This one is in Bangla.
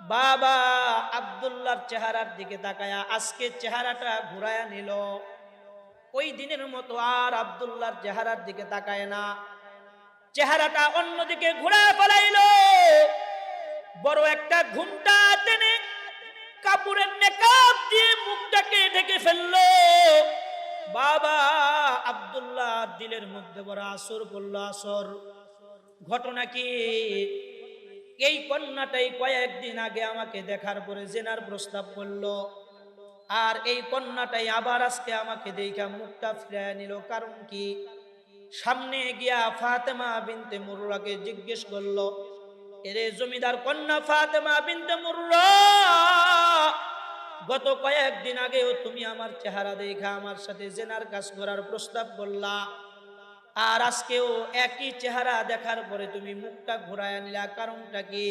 বাবা আব্দুল্লাহর চেহারার দিকে তাকায়া আজকে চেহারাটা ঘুরায়া নিল। ওই দিনের মতো আর আব্দুল্লাহর চেহারার দিকে তাকায় না, চেহারাটা অন্যদিকে ঘুরায় ফেলাইল। বড় একটা ঘুমটা টেনে কাপড়ের নেকাব দিয়ে মুখটাকে ঢেকে ফেললো। বাবা আব্দুল্লাহ দিলের মধ্যে বড় আসর পড়ল। আসর ঘটনা কি? এই কন্যাটাই কয়েকদিন আগে আমাকে দেখার পরে জেনার প্রস্তাব করলো, আর এই কন্যাটাই আবার আজকে আমাকে দেখা মুখটা ফিরিয়ে নিল। কারণ কি? সামনে গিয়া ফাতেমা বিনতে মুররাকে জিজ্ঞেস করলো, এরে জমিদার কন্যা ফাতেমা বিনতে মুররা, গত কয়েকদিন আগেও তুমি আমার চেহারা দেখা আমার সাথে জেনার কাজ করার প্রস্তাব করলা, আর আজকেও একই চেহারা দেখার পরে তুমি মুখটা ঘুরায় নিলা, কারণটা কি?